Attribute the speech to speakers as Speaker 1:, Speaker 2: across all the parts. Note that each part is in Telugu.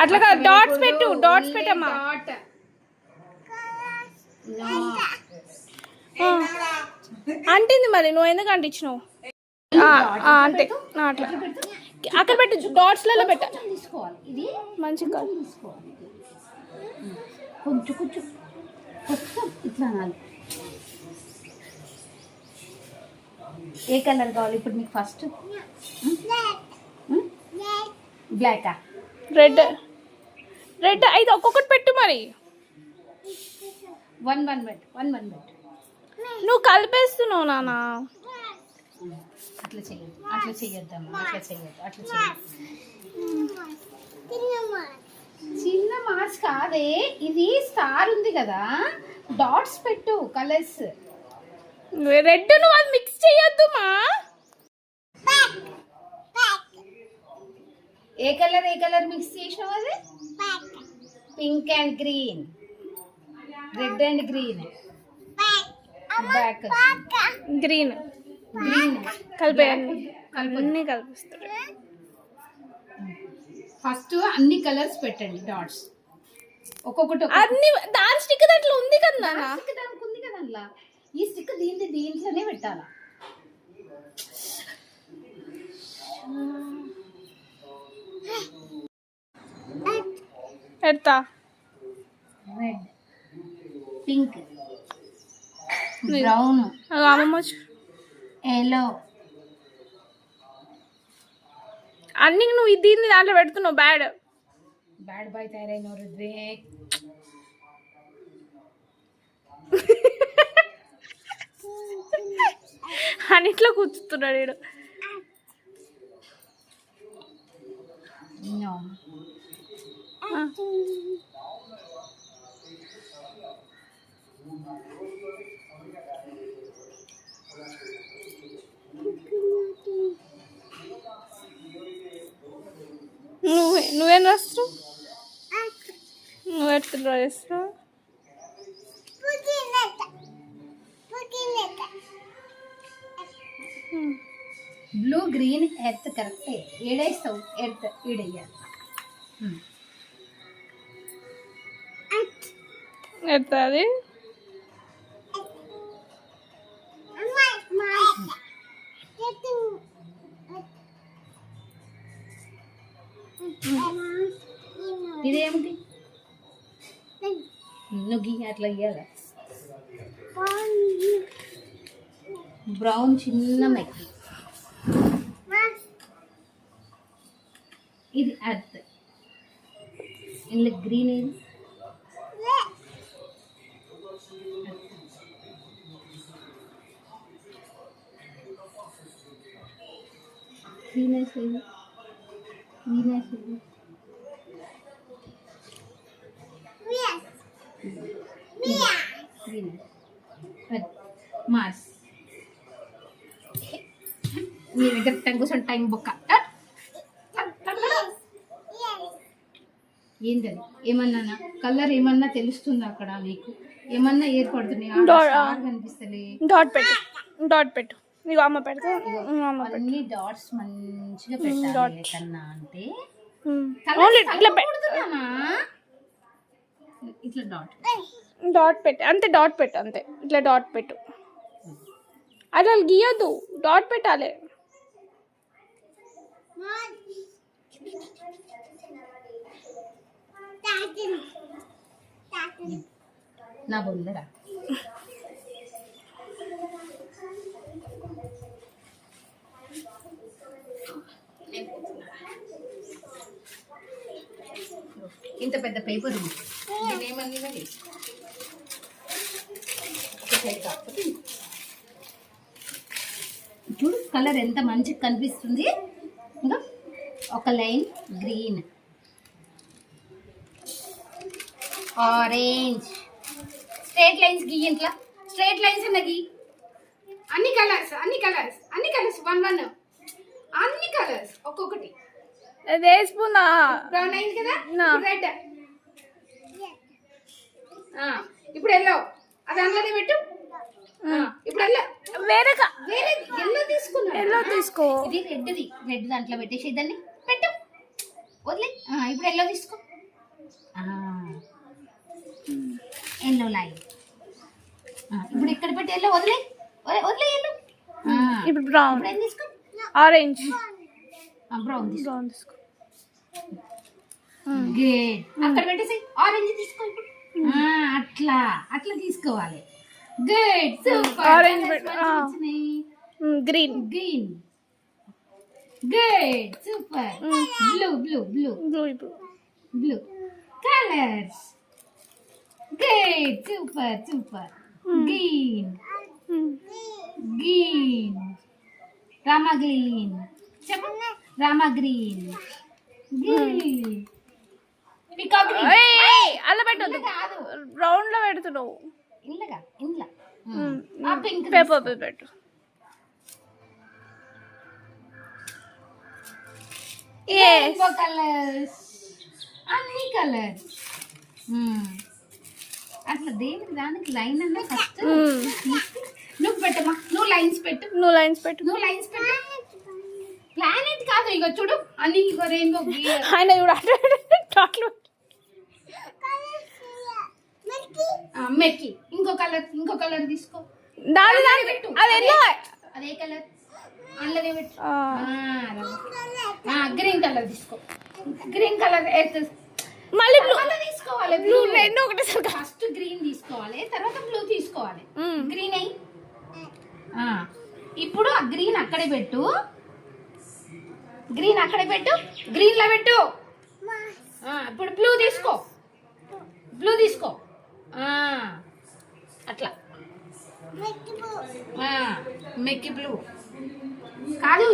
Speaker 1: అట్లా కాదు, డాట్స్ పెట్టు, డాట్స్ పెట్టమ్మా. అంటింది మరి, నువ్వు ఎందుకు అంటించినావు? అంతే అట్లా అక్కడ పెట్టు, డాట్స్లలో పెట్టాలి.
Speaker 2: ఇది
Speaker 1: మంచిగా
Speaker 2: కొంచెం కొంచెం కొంచెం ఇట్లా అనాలి. ఏ కలర్ కావాలి ఇప్పుడు మీకు? ఫస్ట్ బ్లాకా?
Speaker 1: రెడ్ రెడ్ అయితే ఒక్కొక్కటి పెట్టు మరి.
Speaker 2: వన్ పెట్టు.
Speaker 1: నువ్వు కలిపేస్తున్నావు నాన్న.
Speaker 2: అట్లా చెయ్యొద్దమ్మా, అట్లా చెయ్యొద్దు. చిన్న మార్క్స్ కాదే, ఇది స్టార్ ఉంది కదా, డాట్స్ పెట్టు కలర్స్.
Speaker 1: రెడ్ నువ్వు అది మిక్స్ చేయొద్దు మా.
Speaker 2: ఏ కలర్ మిక్స్ చేసినావు? అది pink and green, red and green, black,
Speaker 1: green అన్ని కలిపిస్తారు.
Speaker 2: ఫస్ట్ అన్ని కలర్స్ పెట్టండి డాట్స్, ఒక్కొక్కటి.
Speaker 1: అన్ని దాని స్టిక్ దాంట్లో ఉంది కదా
Speaker 2: దానికి ఉంది కదా అందులో. ఈ స్టిక్ దీంట్లోనే పెట్టాలా?
Speaker 1: పెడతా.
Speaker 2: రెడ్, పింక్, బ్రౌన్,
Speaker 1: అమ్మమ్మ
Speaker 2: ఎల్లో.
Speaker 1: అన్ని నువ్వు దీన్ని దాంట్లో పెడుతున్నావు. బ్యాడ్
Speaker 2: బాయ్ తయారైన రుద్రే.
Speaker 1: అన్నిట్లో కూర్చుతున్నాడు వీడు. నువ్వేం రాస్తున్నావు? నువ్వు ఎట్లా డ్రా చేస్తున్నావు?
Speaker 2: బ్లూ గ్రీన్ ఎర్త్ కరెక్టే. ఏడేస్తావు ఎర్త్, ఈడయ్యాలి.
Speaker 1: ఎర్త్ అది
Speaker 2: ఇదేమిటి? నువ్వు అట్లా ఇయ్యాల. బ్రౌన్ చిన్న మెక్కి, ఇది అర్త్. ఇందులో గ్రీన్ ఏది? వీనస్ ఏది? మార్స్. నీ దగ్గర టంగుసం టైం బొక్క ఏంటది? ఏమన్నా కలర్ ఏమన్నా తెలుస్తుందా అక్కడ నీకు? ఏమన్నా ఏర్పడుతున్నాయి? కనిపిస్తలే.
Speaker 1: డాట్ పెట్టు. నీకు అమ్మ పెడతా.
Speaker 2: అన్ని డాట్స్ మంచిగా పెట్టాలి కన్నా. అంటే ఇట్లా
Speaker 1: డాట్ పెట్టు అంతే. డాట్ పెట్టు అంతే. ఇట్లా డాట్ పెట్టు. అట్లా గీయొద్దు, డాట్ పెట్టాలి.
Speaker 2: నా బొందరా ఇంత పెద్ద పేపర్ ఉంది. ఏమన్నా చూడు కలర్ ఎంత మంచిగా కనిపిస్తుంది. ఇంకా ఒక line green, orange. Straight lines గీ. ఇంట్లో స్ట్రైట్ లైన్స్ ఉన్నది. అన్ని కలర్స్ వన్ అన్ని కలర్స్ ఒక్కొక్కటి.
Speaker 1: వేసుకున్నా
Speaker 2: బ్రౌన్ అయింది కదా, రెడ్. ఇప్పుడు ఎల్లో, అది అందులోనే పెట్టు. ఇప్పుడు
Speaker 1: వేరే
Speaker 2: ఎల్లో తీసుకున్నా.
Speaker 1: ఎల్లో తీసుకో.
Speaker 2: ఇది రెడ్ దాంట్లో పెట్టేసి దాన్ని పెట్టు, వదిలే. ఇప్పుడు ఎల్లో తీసుకో. Yellow line. ఇప్పుడు ఇక్కడ పెట్టి ఎల్లో వదిలే వదిలే ఎల్లో.
Speaker 1: ఇప్పుడు బ్రౌన్,
Speaker 2: ఇప్పుడు ఏం తీసుకో,
Speaker 1: ఆరెంజ్,
Speaker 2: బ్రౌన్ తీసుకో.
Speaker 1: బ్రౌన్ తీసుకో.
Speaker 2: గుడ్. అక్కడ పెట్టేసి ఆరెంజ్ తీసుకో ఇప్పుడు. అట్లా అట్లా తీసుకోవాలి. Good, super.
Speaker 1: Orange green,
Speaker 2: green. Good, super. Blue blue blue
Speaker 1: blue, ఇప్పుడు
Speaker 2: blue colours. Good, super super. Green green, Rama green. చెప్పు, రామా గ్రీన్. గ్రీన్, పికా గ్రీన్.
Speaker 1: అలా పెట్టదు,
Speaker 2: కాదు,
Speaker 1: రౌండ్ లో పెడుతున్నావు.
Speaker 2: ఇల్లగా ఇంట్లో ఆ పింక్
Speaker 1: పేపర్ పెట్టు.
Speaker 2: రెయిన్బో కలర్స్, అన్ని కలర్స్. అట్లా దేనికి దానికి లైన్ అన్నా ఫస్ట్ నువ్వు పెట్టమ్మా. నువ్వు లైన్స్ పెట్టు,
Speaker 1: నువ్వు లైన్స్ పెట్టు.
Speaker 2: నువ్వు లైన్స్ పెట్టు. ప్లానెట్ కాదు, ఇక చూడు అన్ని రెయిన్బో.
Speaker 1: ఆయన చూడు డాట్లు.
Speaker 2: మెక్కి ఇంకో కలర్ తీసుకో.
Speaker 1: దాని
Speaker 2: పెట్టు.
Speaker 1: అది ఎలా
Speaker 2: అదే కలర్ అందులోనే పెట్టు. గ్రీన్ కలర్ తీసుకో. గ్రీన్ కలర్
Speaker 1: మళ్ళీ బ్లూ
Speaker 2: తీసుకోవాలి.
Speaker 1: బ్లూ రెండు ఒకటే.
Speaker 2: ఫస్ట్ గ్రీన్ తీసుకోవాలి, తర్వాత బ్లూ తీసుకోవాలి. గ్రీన్ అయ్యి ఇప్పుడు ఆ గ్రీన్ అక్కడే పెట్టు. గ్రీన్ అక్కడే పెట్టు, గ్రీన్ లో పెట్టు. ఇప్పుడు బ్లూ తీసుకో, బ్లూ తీసుకో. అట్లా మెక్కి బ్లూ కాదు,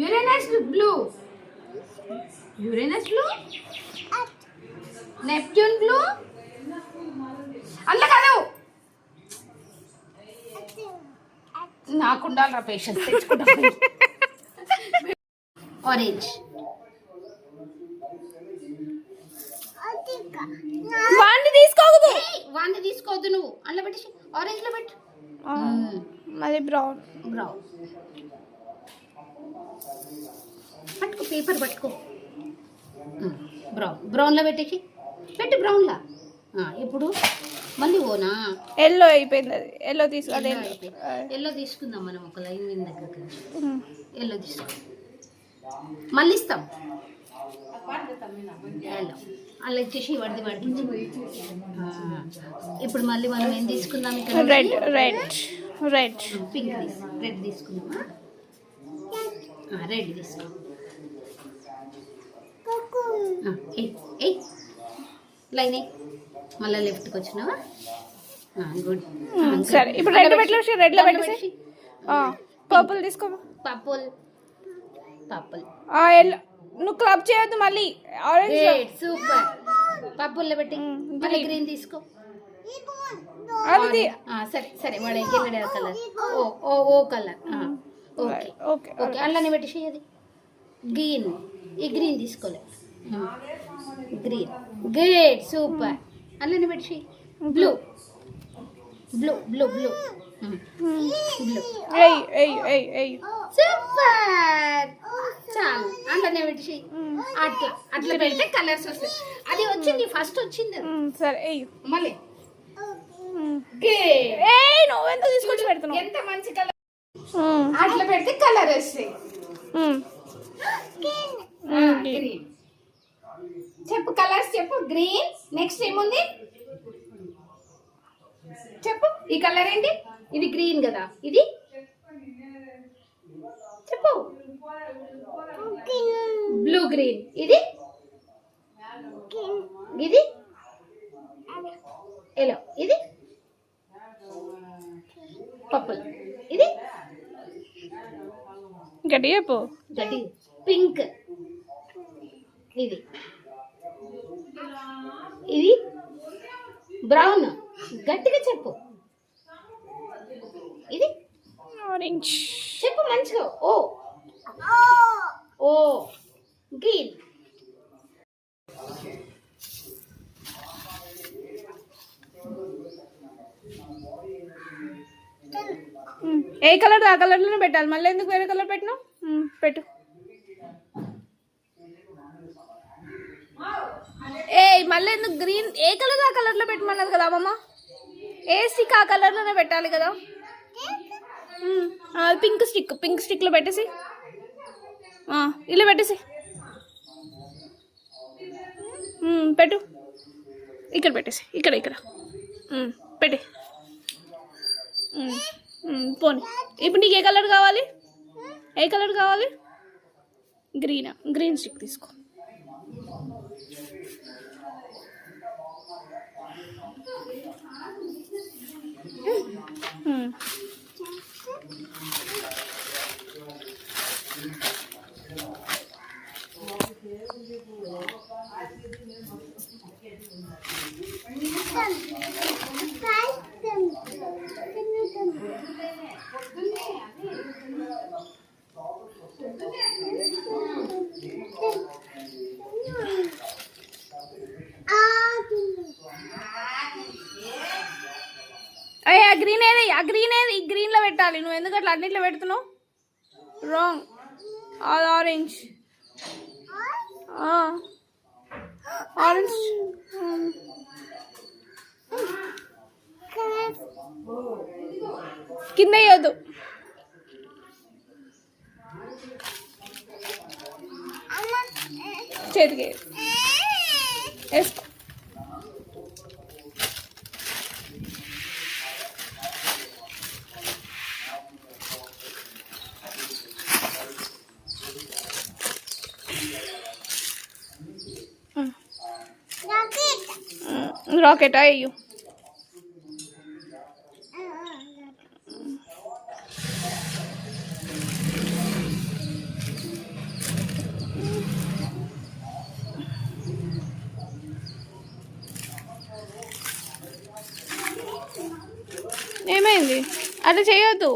Speaker 2: Uranus blue. Uranus blue, Neptune blue. అందులో కాదు, నాకుండాలి పేషెన్స్. తెచ్చుకుంటా. ఆరెంజ్,
Speaker 1: వాడిని తీసుకోవద్దు,
Speaker 2: వాడిని తీసుకోవద్దు. నువ్వు అందులో పెట్టేసి ఆరెంజ్ లో పెట్టు.
Speaker 1: మళ్ళీ బ్రౌన్,
Speaker 2: బ్రౌన్ పట్టుకో, పేపర్ పట్టుకో. బ్రౌన్ లో పెట్టేసి పెట్టు, బ్రౌన్ లా. ఇప్పుడు మళ్ళీ ఓనా
Speaker 1: ఎల్లో అయిపోయింది. అది ఎల్లో తీసుకో. అదే
Speaker 2: ఎల్లో తీసుకుందాం మనం. ఒక లైన్ దగ్గర ఎల్లో తీసుకో, మళ్ళీ ఇస్తాం. ఎల్లో అలా ఇచ్చేసి వాడికి ఇప్పుడు మళ్ళీ మనం ఏం తీసుకుందాం ఇక్కడ?
Speaker 1: Red, red, red,
Speaker 2: pink. Red తీసుకుందామా? రెడ్ తీసుకో. లైన్ మళ్ళీ లెఫ్ట్కి వచ్చినావా? గుడ్.
Speaker 1: సరే, ఇప్పుడు రెడ్ పెట్టేసి రెడ్ లో పెట్టేసి పర్పుల్ తీసుకో.
Speaker 2: Purple purple.
Speaker 1: ఎల్లో నువ్వు క్లబ్ చేయొద్దు మళ్ళీ. Orange,
Speaker 2: super. పర్పుల్ లో పెట్టి మళ్ళీ గ్రీన్ తీసుకో.
Speaker 1: అది
Speaker 2: సరే సరే, వాడు ఎల్లడే కలర్. ఓ కలర్. ఓకే
Speaker 1: ఓకే
Speaker 2: ఓకే, అలానే పెట్టేసి. అది గ్రీన్, ఈ గ్రీన్ తీసుకోలే. Green, great, super. అలానే పెట్టేసి. Blue blue blue blue blue. Super. చాలు, అందులోనే పెట్టేసి. అట్లా అట్లా పెడితే కలర్స్ వస్తాయి. అది వచ్చింది, ఫస్ట్ వచ్చింది.
Speaker 1: సరే
Speaker 2: మళ్ళీ
Speaker 1: నువ్వెందుకు తీసుకొచ్చి పెడుతున్నావు?
Speaker 2: ఎంత మంచి కలర్. అట్లా పెడితే కలర్ వస్తాయి. గ్రీన్ చెప్పు, కలర్స్ చెప్పు. గ్రీన్, నెక్స్ట్ ఏముంది చెప్పు. ఈ కలర్ ఏంటి? ఇది గ్రీన్ కదా. ఇది చెప్పు. Blue green. ఇది ఇది ఎల్లో. ఇది పర్పుల్. ఇది
Speaker 1: గట్టి చెప్పు.
Speaker 2: గడ్డి పింక్. ఇది ఇది బ్రౌన్. గట్టిగా చెప్పు. ఇది
Speaker 1: ఆరెంజ్.
Speaker 2: చెప్పు మంచిగా. ఓ ఓ గ్రీన్.
Speaker 1: ఏ కలర్ ఆ కలర్లోనే పెట్టాలి. మళ్ళీ ఎందుకు వేరే కలర్ పెట్టినావు? పెట్టు. మళ్ళీ ఎందుకు గ్రీన్? ఏ కలర్ ఆ కలర్లో పెట్టమన్నది కదా అమ్మమ్మ. ఏ స్టిక్ ఆ కలర్లోనే పెట్టాలి కదా. పింక్ స్టిక్లో పెట్టేసి ఇలా పెట్టేసి పెట్టు. ఇక్కడ పెట్టేసి ఇక్కడ పెట్టి పోనీ. ఇప్పుడు నీకు ఏ కలర్ కావాలి? ఏ కలర్ కావాలి? గ్రీన్ స్టిక్ తీసుకో. ఆ గ్రీన్లో పెట్టాలి. నువ్వు ఎందుకు అట్లా అన్నిట్లో పెడుతున్నావు? రాంగ్. అది ఆరెంజ్. ఆరెంజ్ కింద వేయొద్దు. చేతికి వేసుకో. రాకెట్ అయ్యో. ఏమైంది? అట్లా చేయొద్దు.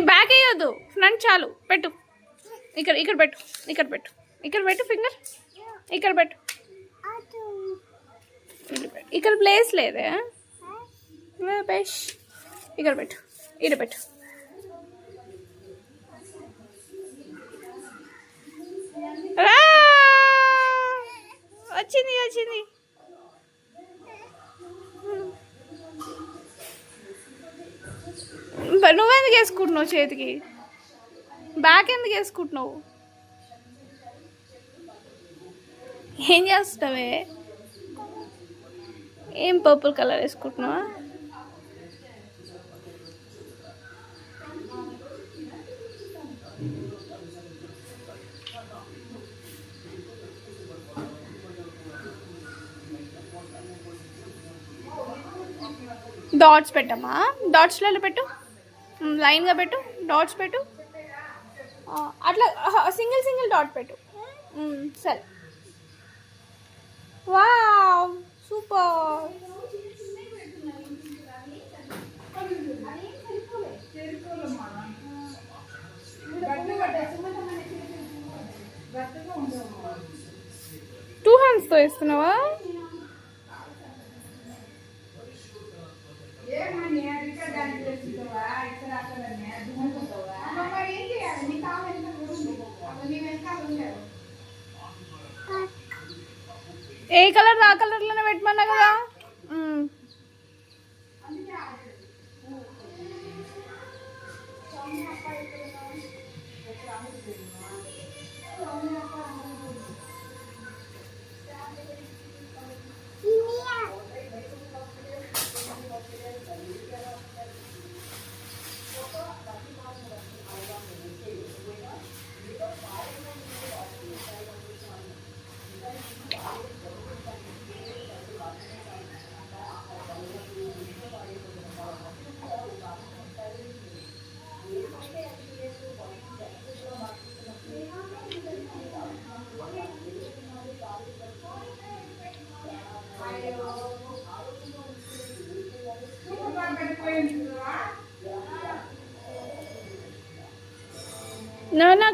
Speaker 1: బ్యాక్ వేయొద్దు, ఫ్రంట్ చాలు. పెట్టు. ఇక్కడ పెట్టు ఫింగర్. ఇక్కడ పెట్టు. ఇక్కడ ప్లేస్ లేదే. ఇక్కడ పెట్టు. వచ్చింది. నువ్వెందుకు వేసుకుంటున్నావు చేతికి? బ్యాక్ ఎందుకు వేసుకుంటున్నావు? ఏం చేస్తావే? ఏం పర్పుల్ కలర్ వేసుకుంటున్నావా? డాట్స్ పెట్టమ్మా. డాట్స్లలో పెట్టు. లైన్గా పెట్టు. డాట్స్ పెట్టు. అట్లా సింగిల్ డాట్ పెట్టు. సరే. Wow, super. టూ హ్యాండ్స్తో వేస్తున్నావా? ఏ కలర్ ఆ కలర్లోనే పెట్టమన్నా కదా.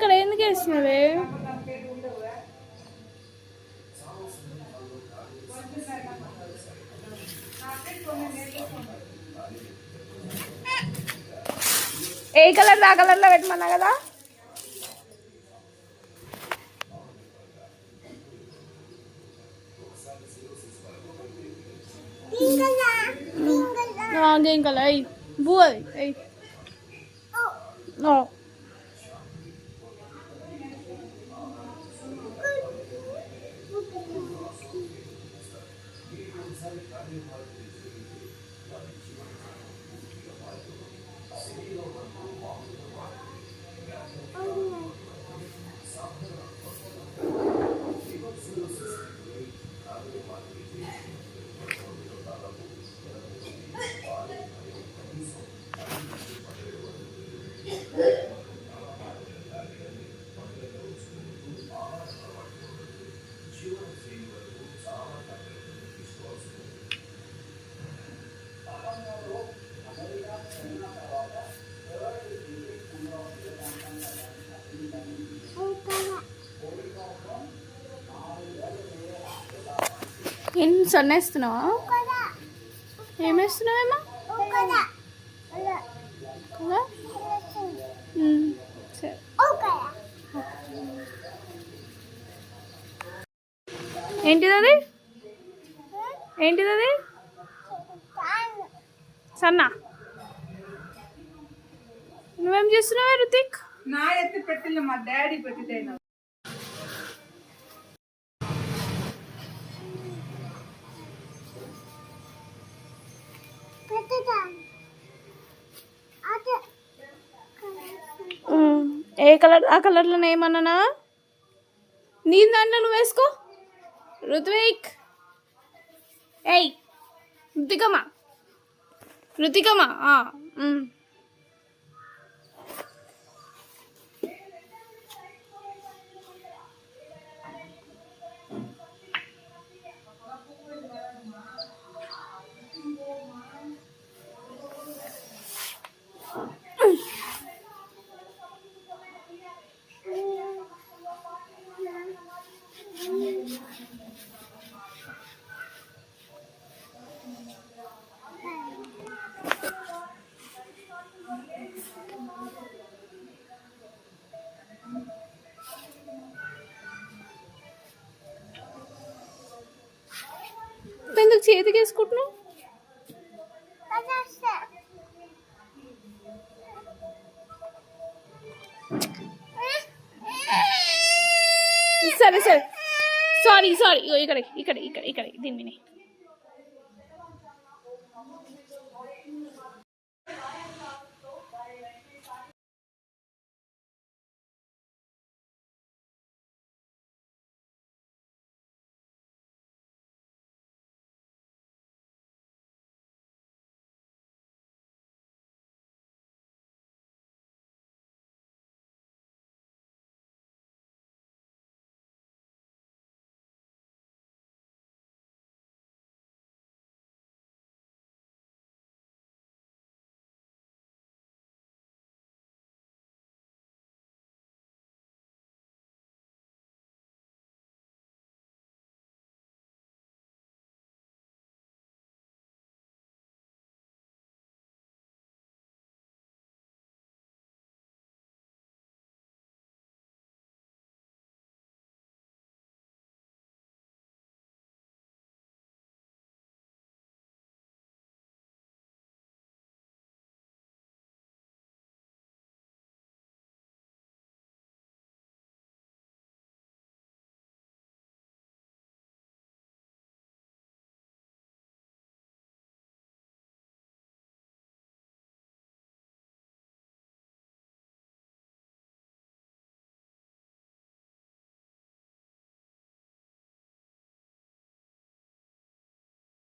Speaker 1: అక్కడ ఎందుకు వేస్తున్నావే? ఏ కలర్ ఆ కలర్లో పెట్టమన్నా కదా. గ్రీన్ కలర్ అయ్యి బూ అది అయ్యి. ఏం సన్నేస్తున్నావా? ఏమేస్తున్నావేమో సరే. ఏంటిది అది? ఏంటిది అది? సన్నా నువ్వేం చేస్తున్నావే రుతిక్?
Speaker 3: నా ఎత్తి పెట్టిన మా డాడీ పెట్టిదేనా.
Speaker 1: ఏ కలర్ ఆ కలర్లో ఏమన్నానా? నీ దాంట్లో నువ్వు వేసుకో రుత్విక్. ఏయ్ రుతికమ్మా రుతికమ్మా. ఎందుకు చేతికి వేసుకుంటున్నావు? సరే సరే సారీ సారీ. ఇక్కడ ఇక్కడ ఇక్కడ ఇక్కడ ఇక్కడ దీన్ని